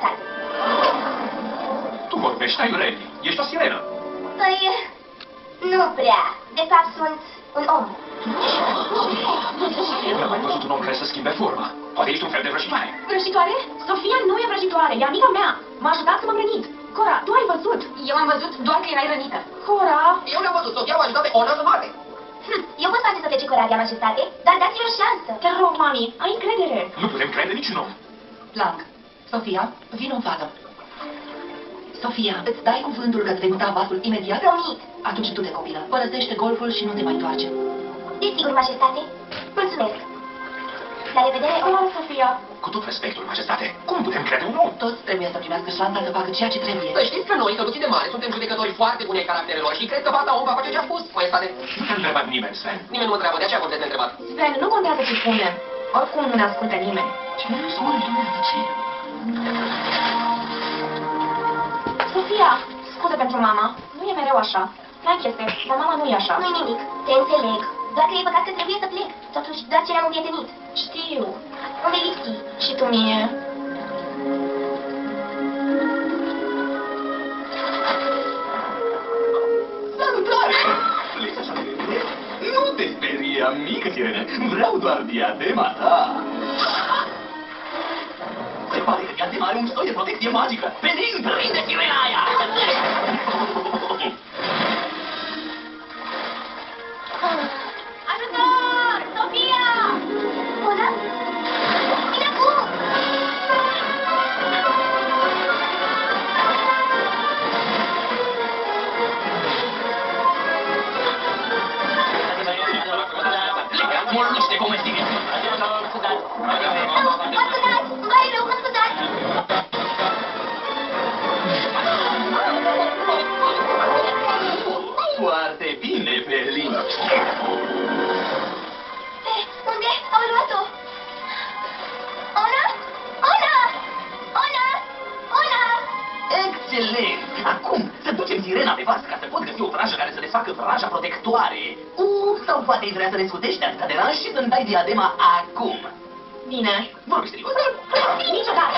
majestate. Tu vorbești aiureli. Ești o sirenă. Păi, nu prea. De fapt, sunt un om. Eu n-am mai văzut un om care să schimbe forma. Poate ești un fel de vrăjitoare. Vrăjitoare? Sofia nu e vrăjitoare, e amica mea. M-a ajutat să m-am rănit. Cora, tu ai văzut? Eu am văzut doar că erai rănită. Cora... Eu le-am văzut, Sofia m-a ajutat pe Ona să moarte. Eu pot face să plece cu rabia, majestate, dar dați-mi o șansă. Te rog, mami, ai încredere. Nu putem crede niciun om. Blanc, Sofia, vino în față. Sofia, îți dai cuvântul că îți vei muta vasul imediat? Promit. Atunci du-te, copilă. Părăsește golful și nu te mai întoarce. Desigur, majestate. Mulțumesc. La revedere, Sofia. Cu tot respectul, majestate, cum putem crede un om? Toți trebuie să primească șansa să facă ceea ce trebuie. Să știți că noi, căluții de mare, suntem judecători foarte buni ai caracterelor și cred că fata om va face ce a spus, majestate. Nu te-a întrebat nimeni, Sven. Nimeni nu mă întreabă, de aceea vorbesc neîntrebat. Sven, nu contează ce spunem. Oricum nu ne ascultă nimeni. Ce spune? Sofia, scuze pentru mama. Nu e mereu așa. N-ai chestie, dar mama nu e așa. nu-i nimic. Te înțeleg. Doar că e păcat că trebuie să plec. Totuși, doar ce le-am împrietenit. Știu. Unde lipsi? Și tu mie. Salutare! Pleci așa de repede? Nu te speria, mică sirenă. Vreau doar diadema ta. Se pare că diadema are un soi de protecție magică. Pelin, prinde sirena aia! Ajutor! Sofia! Ona? Vine acum! Molluște comestibile! Nu! Mă scuzați! Îmi pare rău, mă scuzați! Foarte bine, Pelin! Unde? Au luat-o! Ona? Ona! Ona! Ona! Excelent! Acum, să ducem sirena pe vas ca să pot găsi o vrajă care să desfacă vraja protectoare. Sau poate vrea să le scutești de atâta deranj și să-mi dai diadema acum. Bine. Vorbi serios? Niciodată.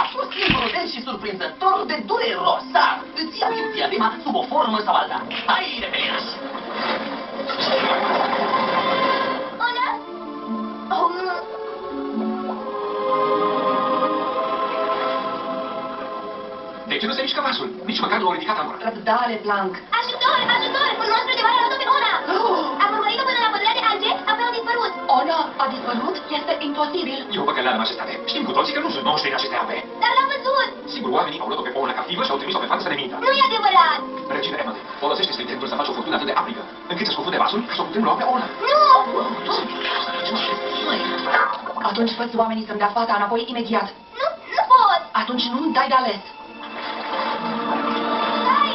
A fost imprudent și surprinzător de durerosar. Îți ia eu diadema sub o formă sau alta. Haide, Pelinaș! Ona? Oh, De ce nu se mișcă vasul? Nici măcar nu a ridicat ambra. Răbdare, Blanc. ajutor! Ajutor! Un monstru de mare a luat-o pe Ona! Am urmărit-o până la pădurea de alge, apoi au dispărut. Ona a dispărut? Este imposibil. E o păcăleală, majestate. Știm cu toții că nu sunt noștri în aceste ape. Dar l-am văzut! Sigur, oamenii au luat-o pe Ona captivă și au trimis-o pe față să ne mintă. Nu e adevărat! Regina Emily, folosește sprintentul să faci o furtună atât de aprigă, încât să scufunde vasul ca să o putem lua pe Ona. Nu! Atunci fă-ți oamenii să-mi dea fata înapoi imediat. Nu pot! Atunci nu-mi dai de ales. Stai!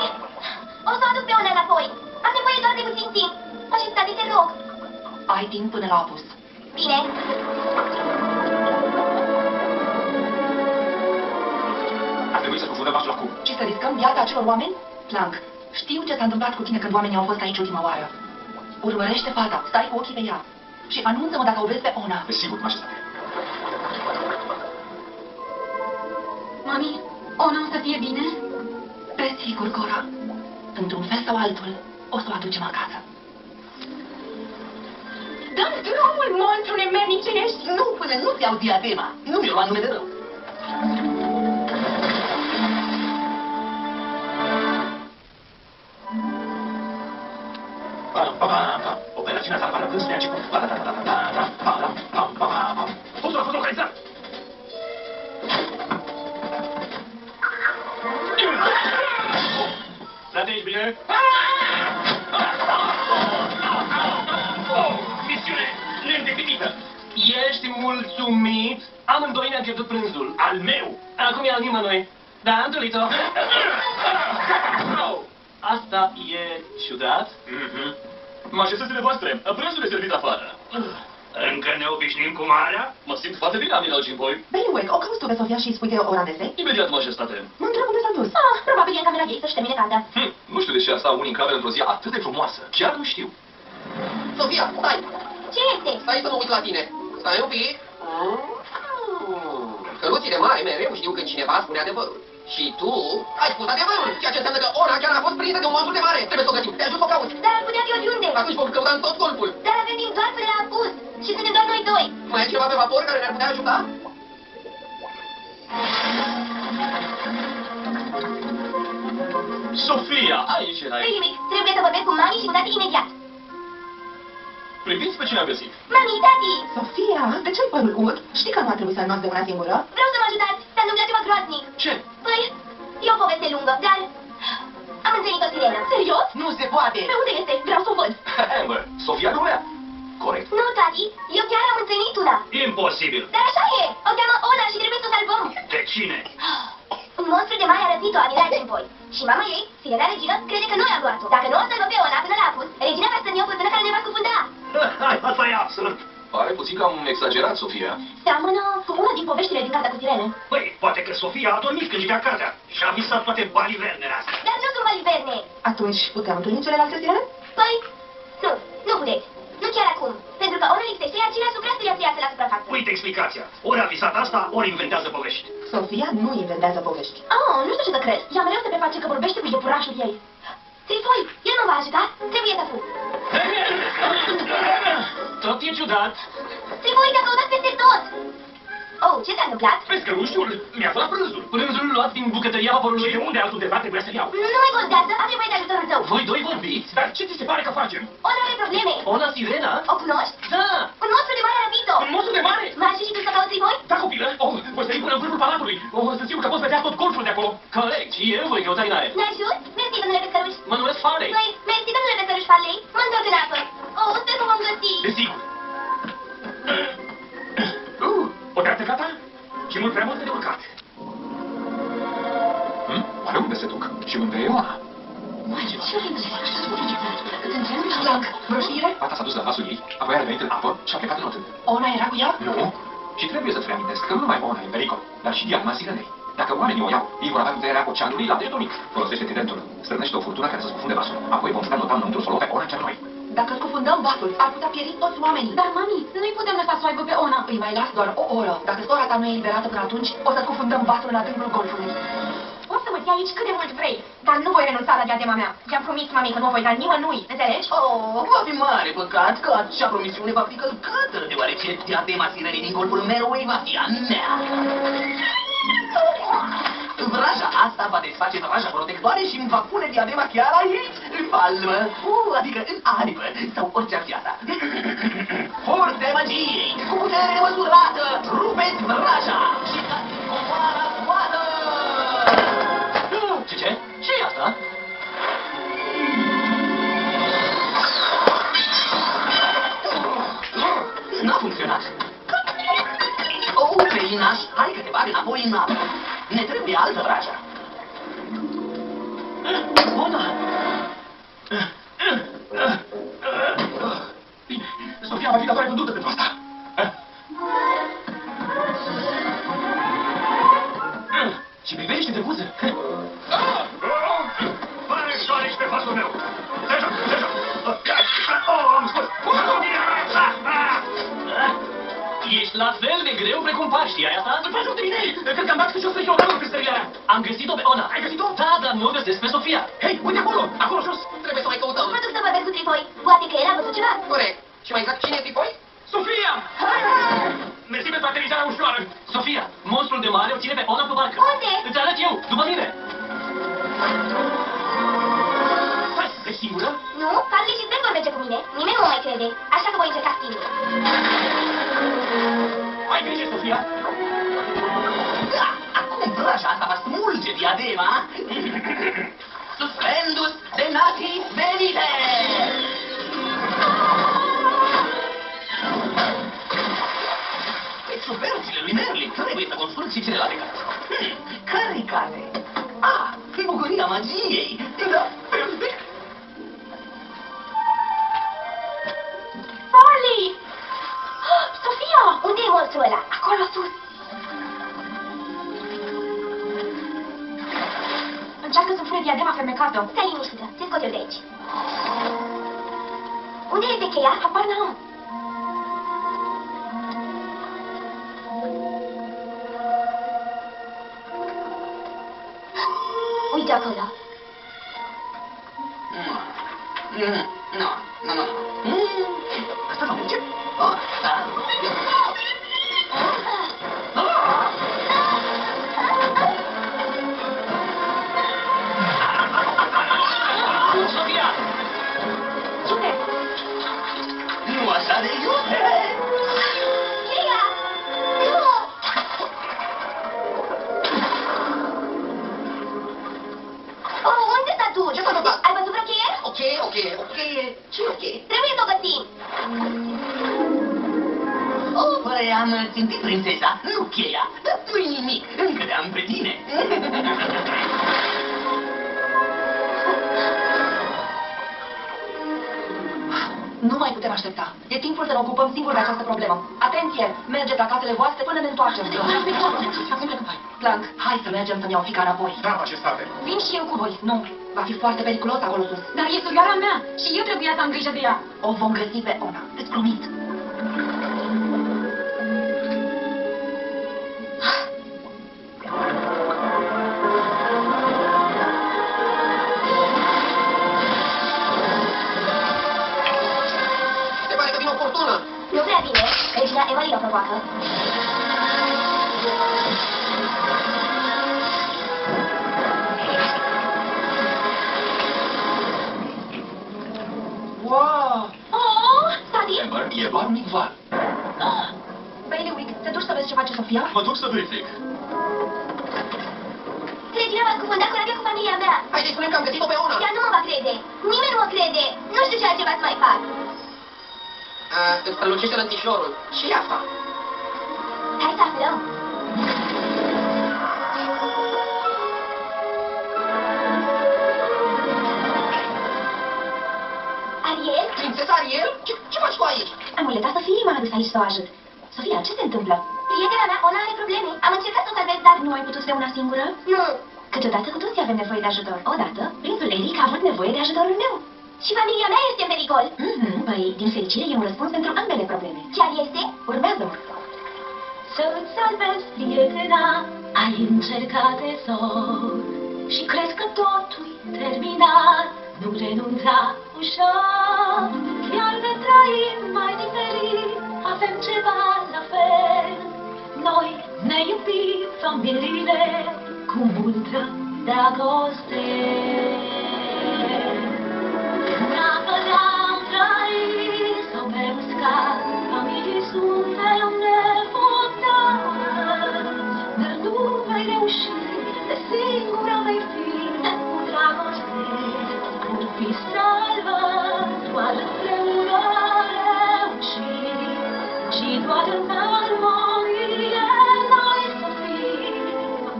O să o aduc pe Ona înapoi. Am nevoie doar de puțin timp. Majestate, te rog. Ai timp până la apus. Bine. Ar trebui să scufundăm vasul acum. Și să riscăm viața acelor oameni? Blanc, știu ce s-a întâmplat cu tine când oamenii au fost aici ultima oară. Urmărește fata, stai cu ochii pe ea. Și anunță-mă dacă o vezi pe Ona. Desigur, majestate. Mami, Ona o să fie bine? Desigur, Cora. Într-un fel sau altul, o să o aducem acasă. Dă-mi drumul, monstru nemernicești! Nu, până nu-ți iau diadema. Nu mi-o lua nume de rău. Operațiunea salvarea vânzului a început. Fostul a fost localizat. Plătești bine? Misiune neîndeplinită. Ești mulțumit? Amândoi ne-am pierdut prânzul. Al meu. Acum e al nimănui. Da, am întâlnit-o. Asta e ciudat. Majestățile voastre, prânzul e servit afară. Încă ne obișnim cu marea? Mă simt foarte bine, Amiral Jimboy. Benwick, o cauți tu pe Sofia și îi spui că e ora de se? Imediat, majestate. Mă întreb unde s-a dus. Probabil e în camera ei să-și termine cartea. Nu știu de ce ar sta unii în cameră într-o zi atât de frumoasă. Chiar nu știu. Sofia, stai! Ce este? Stai să mă uit la tine. Stai un pic. Căruțile mari mereu știu când cineva spune adevărul. Și tu ai spus adevărul, ceea ce înseamnă că Ona chiar a fost prinsă de un monstru de mare. Trebuie să o găsim. Te ajut să o cauți. Dar ar putea fi oriunde. Atunci vom căuta în tot golful. Dar avem timp doar până la apus. Și suntem doar noi doi. Mai e cineva pe vapor care ne-ar putea ajuta? Sofia, aici erai. Nu nimic. Trebuie să vorbesc cu mami și cu tati imediat. Priviți pe cine am găsit. Mami, tati! Sofia, de ce-ai părul urât? Știi că nu ar trebui să înnoți de una singură? Vreau să mă ajutați. S-a întâmplat ceva groaznic. Ce? Păi, e o poveste lungă, dar am întâlnit o sirenă. Serios? Nu se poate! Pe unde este? Vreau să o văd. Amber, Sofia nu vrea. Corect. Nu, tati, eu chiar am întâlnit una. Imposibil. Dar așa e. O cheamă Ona și trebuie să o salvăm. De cine? Un monstru de mare a răpit-o, Amiral Cimpoi. Și mama ei, sirena regină, crede că noi am luat-o. Dacă nu o salvăm pe Ona până la apus, regina va stăni o fântână care ne va scufunda. Asta e absurd. Pare puțin cam exagerat, Sofia. Seamănă cu una din poveștile din cartea cu sirene. Păi, poate că Sofia a dormit când citea cartea și a visat toate balivernele astea. Dar nu sunt baliverne. Atunci putem întâlni celelalte sirene? Păi, nu puteți. Nu chiar acum. Pentru că ori lipsește, iar cine asupra să iasă la suprafață. Uite explicația. Ori a visat asta, ori inventează povești. Sofia nu inventează povești. Oh, nu știu ce să cred. Ea mereu se preface că vorbește cu iepurașul ei. Trifoi, el mă va ajuta? Trebuie să fug. Tot e ciudat. Trifoi, te-a căutat peste tot. Oh, ce s-a întâmplat? Pescărușul mi-a furat prânzul. Prânzul luat din bucătăria vaporului. Și de unde altul de fapt trebuia să-l iau? Nu mai contează, am nevoie de ajutorul tău. Voi doi vorbiți? Dar ce ți se pare că facem? Ona are probleme. Ona Sirena? O cunoști? Da! Un monstru de mare a răpit-o. Un monstru de mare? Marci și tu să cauți Trifoi? Da, copilă! Oh, voi sări până în vârful palatului! Oh, să sigur că poți vedea tot golful de acolo! Corect, și eu voi căuta în aer. Ne ajut? Mersi, domnule pescăruș. Mă numesc Farley. Păi, mersi, domnule pescăruș Farley. Mă întorc în apă. Oh, sper că vom găsi. Desigur. O treaptă gata? Și mult prea multe de urcat. Oare unde se duc? Și unde e Ona? Blanc, vreo știre? Fata s-a dus la vasul ei, apoi a revenit în apă și a plecat în oțel. Ona era cu ea? Nu. Și trebuie să-ți reamintesc că nu numai Ona e în pericol, dar și Diana Sirenei. Dacă oamenii o iau, ei vor avea puterea oceanului la degetul mic. Folosește tridentul, strânește o furtună care să scufunde vasul. Apoi vom sta notam înăuntru să o luăm pe Ona cea noi. Dacă scufundăm vasul, ar putea pieri toți oamenii. Dar, mami, nu-i putem lăsa să o aibă pe Ona. Îi mai las doar o oră. Dacă sora ta nu e eliberată până atunci, o să scufundăm vasul în adâncul golfului. Poți să mă ții aici cât de mult vrei, dar nu voi renunța la diadema mea. I-am promis, mami, că nu o voi da nimănui, înțelegi? Oh, va fi mare păcat că acea promisiune va fi călcată, deoarece diadema sirenii din golful Meroway va fi a mea. Vraja asta va desface vraja protectoare și îmi va pune diadema chiar aici, în palmă, adică în aripă, sau orice ar fi asta. Forțe magiei, cu putere nemăsurată, rupeți vraja și dați comoara scoată! Ce? Ce-i asta? N-a funcționat. Oh, Pelinaș, hai că te bag înapoi în apă. Ne trebuie altă vrajă. Ona! Bine, Sofia va fi datoare vândută pentru asta. Și privește de buză. Pare soare pe vasul meu. Deja. Am spus. Ești la fel de greu precum par, știai asta? Îmi faci de mine! Cred că am dat și o să-i o dau pestăria aia. Am găsit-o pe Ona. Ai găsit-o? Da, dar nu o găsesc pe Sofia. Hei, uite acolo! Acolo jos! Trebuie să mai căutăm. Mă duc să vorbesc cu Trifoi. Poate că el a văzut ceva. Corect. Și mai exact cine e Trifoi? Sofia! Mersi pentru aterizarea ușoară! Sofia, monstrul de mare o ține pe Ona pe barcă. Unde? Îți arăt eu, după mine! Hai, ești singură? Nu, Farley și Sven vor merge cu mine. Nimeni nu mă mai crede. Așa că voi încerca singur. Ai grijă, Sofia! Da, acum vraja asta va smulge diadema. Suspendus senatis venite! Exuberanțele lui Merlin, trebuie să consult și celelalte cărți. Care-i carte? Ah, bucuria magiei! Da, perfect! Farley! Sofia! Unde e monstrul ăla? Acolo sus! Încearcă să-mi fure diadema fermecată. Stai liniștită, te scot eu de aici. Unde este cheia? Habar n-am. uite acolo. Nu. Asta nu merge. Sofia! Cine? Nu așa de iute! Cheia! Nu! Oh, unde s-a dus? Ce s-a întâmplat? Ai văzut vreo cheie? Ok. Ce ok? Trebuie să o găsim. Am țintit prințesa, nu cheia. Dar nu-i nimic, încă te-am pe tine. Nu mai putem aștepta. E timpul să ne ocupăm singuri de această problemă. Atenție! Mergeți la casele voastre până ne întoarcem. Acum plecăm, hai. Clank, hai să mergem să-mi iau fica înapoi. Da, majestate. Vin și eu cu voi. Nu, va fi foarte periculos acolo sus. Dar e surioara mea și eu trebuia să am grijă de ea. O vom găsi pe Ona. Îți promit. Se pare că vine oportună. Nu prea bine. Regina Emily o provoacă. Wow! Oh, Tati! Amber, e doar un mic val. Bailiwick, te duci să vezi ce face Sofia? Mă duc să verific. Regina m-a scufundat curată cu familia mea. Hai să-i spunem că am găsit-o pe Ona. Ea nu mă va crede. Nimeni nu mă crede. Nu știu ce altceva să mai fac. Îți strălucește lăntișorul. Ce e asta? Hai să aflăm. Ariel? Prințesa Ariel? Ce faci tu aici? Amuleta Sofiei m-a adus aici să o ajut. Sofia, ce se întâmplă? Prietena mea, Ona, are probleme. Am încercat să o salvez, dar... Nu ai putut fi una singură? Nu. Câteodată cu toții avem nevoie de ajutor. Odată, prințul Eric a avut nevoie de ajutorul meu. Și familia mea este în pericol. Păi, din fericire, e un răspuns pentru ambele probleme. Chiar este? Urmează-mă. Să-ți salvezi prietena, ai încercat de zor și crezi că totul-i terminat. Nu renunța ușor, chiar ne trăim mai diferit, avem ceva la fel. Noi ne iubim familiile cu multă dragoste. Dacă le-am trăit sau ne-am uscat, familii suntem nevotați. Dar nu vei reuși, de singură vei fi, cu dragoste. Vor fi salvat, doar împreună reușim. Și doar în armonie noi să fim.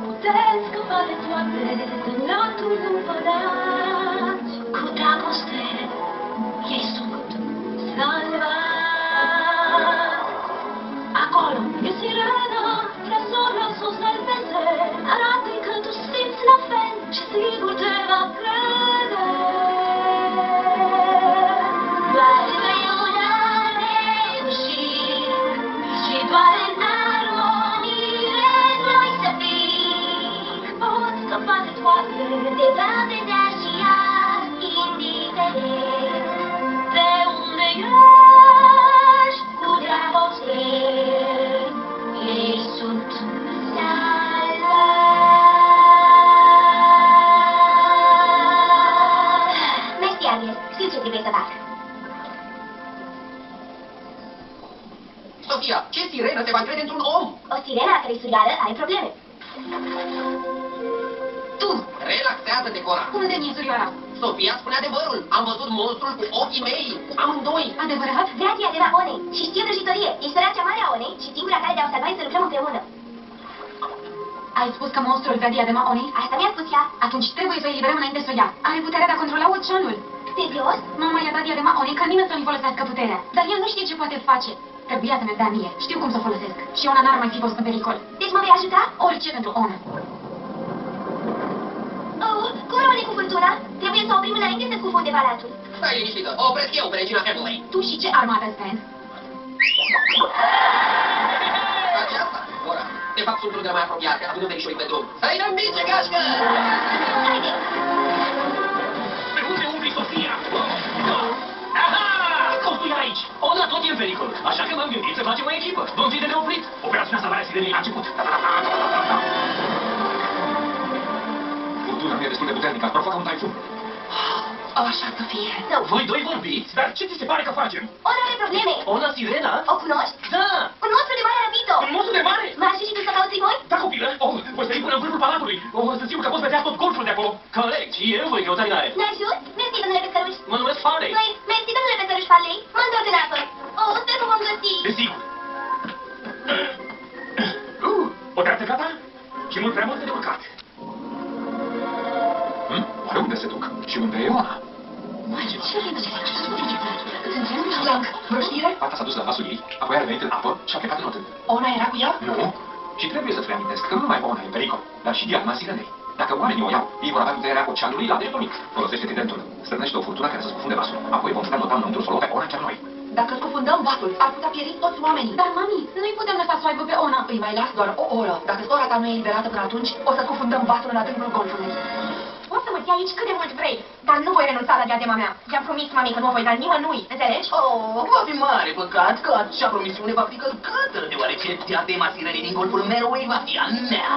Putem scăpa de toate, în latul împărați. Cu dragoste, ei sunt salvați. Acolo e sirena, tresorul să o salveze. Arată-i că tu simți la fel și sigur te va crede. Doar împreună reușim și doar în armonie noi să fim. Poți scăpa de toate, te va vedea și ea, indiferent de unde ești, cu dragoste. Ei sunt salvați. Mersi, Ariel. Știu ce trebuie să fac. Sofia, ce sirenă te va crede într-un om? O sirenă a cărei surioară are probleme. Tu, relaxează-te, Cora. Unde mi-e surioara? Sofia spune adevărul. Am văzut monstrul cu ochii mei, cu amândoi. Adevărat? Vrea diadema Onei și știu vrăjitorie. Ești sora cea mare a Onei și singura care te-au salvat să lucrăm împreună. Ai spus că monstrul vrea diadema Onei? Asta mi-a spus ea. Atunci trebuie să o eliberăm înainte să o ia. Are puterea de a controla oceanul. Serios? Mama i-a dat diadema Onei ca nimeni să nu folosească puterea. Dar el nu știe ce poate face. Trebuia să mi-o dea mie. Știu cum să o folosesc. Și Ona n-ar mai fi fost în pericol. Deci mă vei ajuta? Orice pentru Ona. Oh, cum rămâne cu furtuna? Trebuie să o oprim înainte să scufunde palatul. Stai liniștită, o opresc eu pe regina Emily. Tu și ce armată, Stan? Aceasta, Cora, te De fapt, sunt unul de la mai apropiate, având un verișorit pe drum. Stai de mice, gașcă! Haide! Pe unde umbli, Sofia? Aha! Costul e aici! Ona tot e în pericol, așa că m-am gândit să facem o echipă. Vom fi de neoprit. Operațiunea salvarea sirenei a început. Furtuna nu e destul de puternică, ar provoca un taifun. Așa să fie. Voi doi vorbiți, dar ce ți se pare că facem? Ona are probleme. Ona Sirena? O cunoști? Da! Un monstru de mare a răpit-o. Un monstru de mare? M-aș și tu să cauți voi? Da, copilă! Oh, voi sări până în vârful palatului! Oh, să sigur că poți vedea tot golful de acolo! Corect, și eu voi căuta din aer! Ne ajut? Mersi, domnule pescăruș. Mă numesc Farley! Noi, mersi, domnule pescăruș Farley. Mă întorc în apă. Oh, sper că vom găsi. Desigur! O treaptă gata? Și mult prea multe de urcat! Oare unde se duc? Și unde e Ona? Blanc, vreo știre? Fata s-a dus la vasul ei, apoi a revenit în apă și a plecat în otel. Ona era cu ea? Nu? Și trebuie să-ți reamintesc că nu numai Ona e în pericol, dar și Diana Sirenei. Dacă oamenii o iau, ei vor avea puterea oceanului la degetul mic. Folosește tridentul, strânește o furtună care să scufunde vasul. Apoi vom sta nota înăuntru să o luăm pe Ona chiar noi. Dacă scufundăm vasul, ar putea pieri toți oamenii. Dar, mami, nu-i putem lăsa să o aibă pe Ona. Îi mai las doar o oră. Dacă sora ta nu e eliberată până atunci, o să scufundăm vasul în adâncul golfului. Poți să mă ții aici cât de mult vrei, dar nu voi renunța la diadema mea. I-am promis, mami, că nu o voi da nimănui, înțelegi? Oh, va fi mare păcat că acea promisiune va fi călcată, deoarece diadema sirenei din golful Meroe va fi a mea.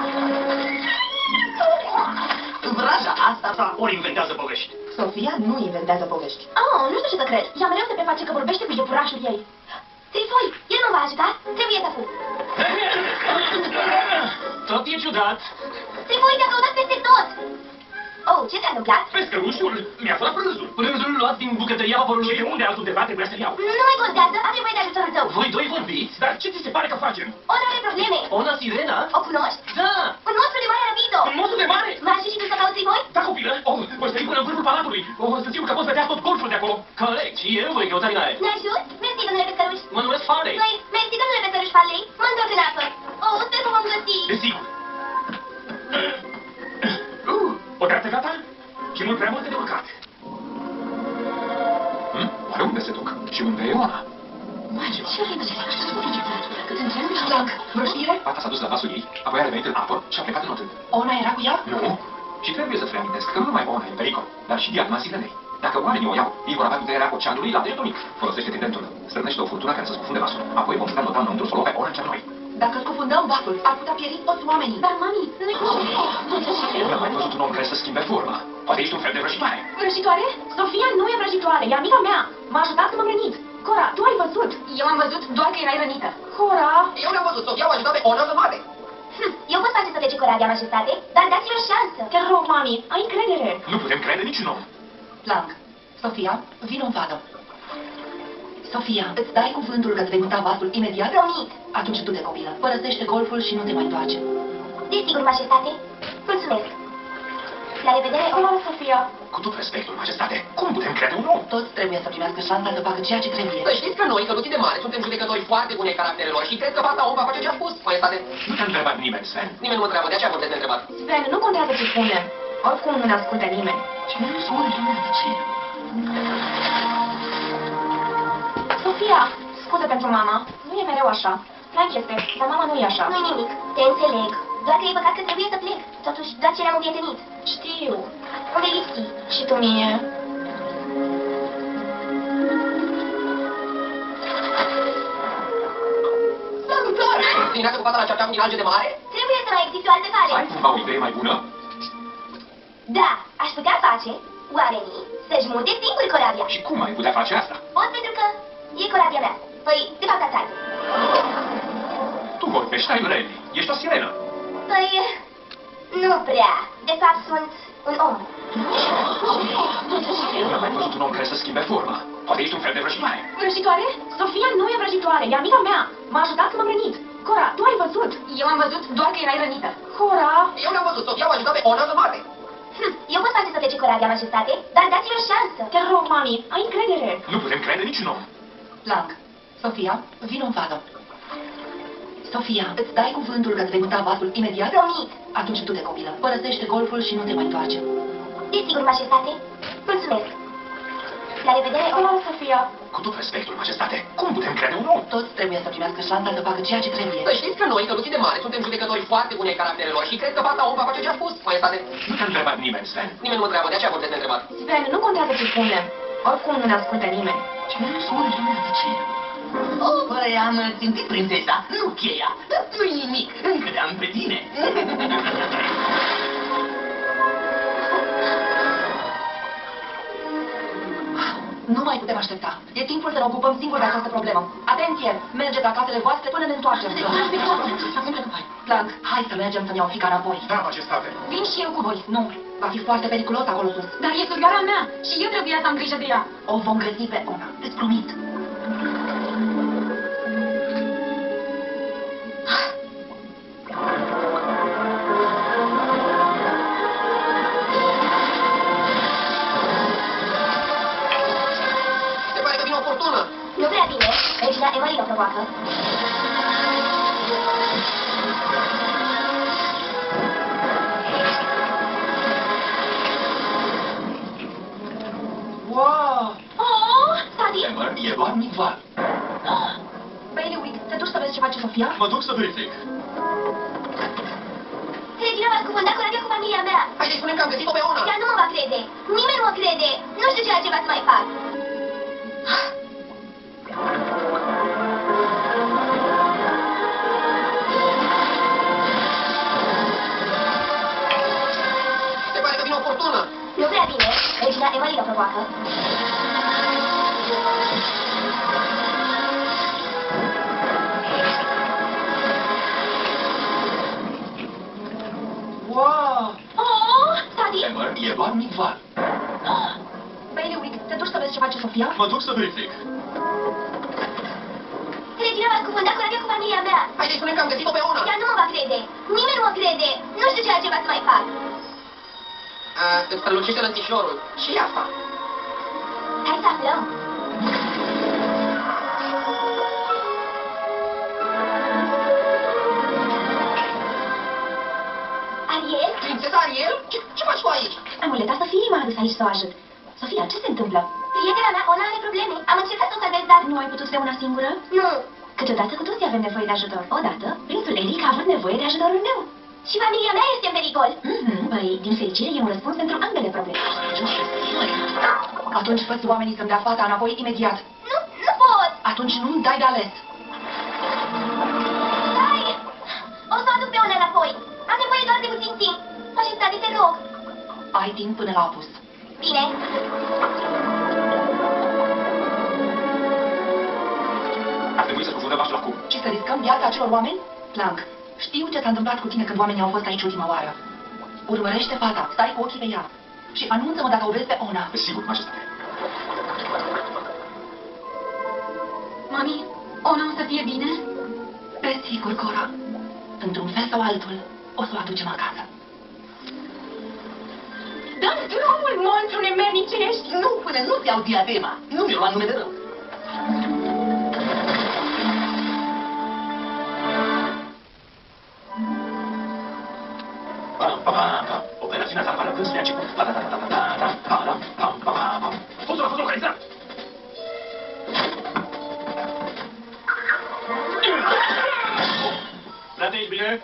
Vraja asta sau ori inventează povești? Sofia nu inventează povești. Oh, nu știu ce să cred. Ea mereu se preface că vorbește cu iepurașul ei. Trifoi, el nu va ajuta? Trebuie să fug. Tot e ciudat. Trifoi, te-a căutat peste tot. Oh, ce te-a întâmplat? Pescărușul mi-a furat prânzul. Prânzul luat din bucătăria vaporului. Și unde altundeva trebuia să-l iau. Nu mai contează, am nevoie de ajutorul tău. Voi doi vorbiți, dar ce ți se pare că facem? Ona are probleme. Ona Sirena? O cunoști? Da! Un monstru de mare a răpit-o. Un monstru de mare? M-aș și tu să cauți voi? Da, copilă! Oh, voi sări până în vârful palatului! Oh, să sigur că poți vedea tot golful de acolo! Corect, și eu voi căuta din aer! Ne ajut? Mersi, domnule pescăruș. Mă numesc Farley! Noi, mersi, domnule pescăruș Farley. Mă întorc în apă. Oh, sper că vom găsi. Desigur! O treaptă gata? Și mult prea multe de urcat! Oare unde se duc? Și unde e Ona? Blanc, vreo știre? Fata s-a dus la vasul ei, apoi a revenit în apă și a plecat în otel. Ona era cu ea? Nu? Și trebuie să-ți reamintesc că nu numai Ona e în pericol, dar și Diana Sirenei. Dacă oamenii o iau, ei vor avea puterea oceanului la degetul mic. Folosește tridentul, strânește o furtună care să scufunde vasul. Apoi vom sta nota înăuntru să o luăm pe Ona chiar noi. Dacă scufundăm vasul, ar putea pieri toți oamenii. Dar, mami, nu-i Eu n-am mai văzut un om care să schimbe forma. Poate ești un fel de vrăjitoare. Vrăjitoare? Sofia nu e vrăjitoare, e amica mea. M-a ajutat când m-am rănit. Cora, tu ai văzut? Eu am văzut doar că erai rănită. Cora? Eu n-am văzut, Sofia o ajutat pe Ona să moare. Eu pot face să plece Coradia, majestate, dar dați-mi o șansă. Te rog, mami, ai încredere. Nu putem crede niciun om. Blanc, Sofia, vino în vadă. Sofia, îți dai cuvântul că îți vei muta vasul imediat? Promit. Atunci du-te, copilă. Părăsește golful și nu te mai întoarce. Desigur, majestate. Mulțumesc. La revedere, Oh, Sofia. Cu tot respectul, majestate, cum putem crede un om? Toți trebuie să primească șansa să facă ceea ce trebuie. Să știți că noi, căluții de mare, suntem judecători foarte buni ai caracterelor și cred că fata om va face ce a spus, majestate. Nu te-a întrebat nimeni, Sven. Nimeni nu mă întreabă, de aceea vorbesc neîntrebat. Sven, nu contează ce spunem. Oricum nu ne ascultă nimeni. Ce nu spune dumneavoastră? Sofia, scuze pentru mama. Nu e mereu așa. Frank este, dar mama nu e așa. nu-i nimic. Te înțeleg. Doar că e păcat că trebuie să plec. Totuși, doar ce le-am împrietenit. Știu. Unde lipsi? Și tu mie. Salutare! Dimineața cu fata la cearceafă din alge de mare? Trebuie să mai existe o altă cale. Ai cumva o idee mai bună? Da, aș putea face oamenii să-și mute singuri corabia. Și cum ai putea face asta? Pot pentru că e corabia mea. Păi, de fapt, asta. Tu vorbești, ai ureli. Ești o sirenă. Păi, nu prea. De fapt, sunt un om. Eu n-am mai văzut un om care să schimbe forma. Poate ești un fel de vrăjitoare. Vrăjitoare? Sofia nu e vrăjitoare, e amica mea. M-a ajutat când m-am rănit. Cora, tu ai văzut? Eu am văzut doar că erai rănită. Cora? Eu n-am văzut, Sofia o ajutat pe Ona să moare. Eu pot face să plece corabia, majestate, dar dați-mi o șansă. Te rog, mami, ai încredere. Nu putem crede niciun om. Blanc, Sofia, vino în vadă. Sofia, îți dai cuvântul că îți vei muta vasul imediat? Promit. Atunci du-te, copilă. Părăsește golful și nu te mai întoarce. Desigur, majestate. Mulțumesc. La revedere, Oh, Sofia. Cu tot respectul, majestate, cum putem crede un om? Toți trebuie să primească șansa să facă ceea ce trebuie. Să știți că noi, căluții de mare, suntem judecători foarte buni ai caracterelor și cred că fata om va face ce a spus, maestate. Nu te-a întrebat nimeni, Sven. Nimeni nu mă întreabă, de aceea vorbesc neîntrebat. Sven, nu contează ce spunem. Oricum nu ne ascultă nimeni. Ce nu spune dumneavoastră ce? Oh, băi, am simțit prințesa, nu cheia. Dar nu-i nimic, încredeam pe tine. Nu mai putem aștepta. E timpul să ne ocupăm singuri de această problemă. Atenție! Mergeți la casele voastre până ne întoarcem. Plank, hai să mergem să-mi iau fica înapoi. Da, majestate. Vin și eu cu voi. Nu, va fi foarte periculos acolo sus. Dar e surioara mea și eu trebuia să am grijă de ea. O vom găsi pe Ona, îți promit. Se pare că vine o furtună. Nu prea bine. Regina Emalina provoacă. Wow! Oh, tati! Ember, e doar mic val. Bailiwick, te duci să vezi ce face Sofia? Mă duc să verific. Regina m-a scufundat cu radio cu familia mea. Haideți, spunem că am găsit-o pe Ona. Ea nu mă va crede. Nimeni nu mă crede. Nu știu ce altceva să mai fac. Se pare că vine o furtună. Nu prea bine. Regina Emalina provoacă. Wow! Oh, tati! Ember, e doar mic val. Bailiwick, te duci să vezi ce face Sofia? Mă duc să verific. Regina m-a scufundat cu radio cu familia mea. Haideți, spunem că am găsit-o pe Ona. Ea nu mă va crede. Nimeni nu mă crede. Nu știu ce altceva să mai fac. Îți strălucește lănțișorul. Și asta. Hai să aflăm. Ariel? Prințesa Ariel? Ce faci tu aici? Amuleta Sofiei m-a adus aici să o ajut. Sofia, ce se întâmplă? Prietena mea, Ona, are probleme. Am încercat să o salvez, dar... Nu ai putut de una singură? Nu. Câteodată cu toții avem nevoie de ajutor. Odată, prințul Eric a avut nevoie de ajutorul meu. Și familia mea este în pericol. Păi, din fericire, e un răspuns pentru ambele probleme. Atunci fă-ți oamenii să-mi dea fata înapoi imediat. Nu pot. Atunci nu-mi dai de ales. Hai. O să o aduc pe Ona înapoi. Am nevoie doar de puțin timp. Majestate, te rog. Ai timp până la apus. Bine. Ar trebui să scufundăm vasul acum. Și să riscăm viața acelor oameni? Plank, știu ce s-a întâmplat cu tine când oamenii au fost aici ultima oară. Urmărește fata, stai cu ochii pe ea. Și anunță-mă dacă o vezi pe Ona. Sigur, majestate. Mami, Ona o să fie bine? Desigur, Cora. Într-un fel sau altul, o să o aducem acasă. Dă-mi drumul, monstru nemernicești! Nu, până nu-ți iau diadema. Nu mi-o lua nume de rău. Operațiunea salvarea vânzului a început. Fuzul a fost localizat. Plătești bine?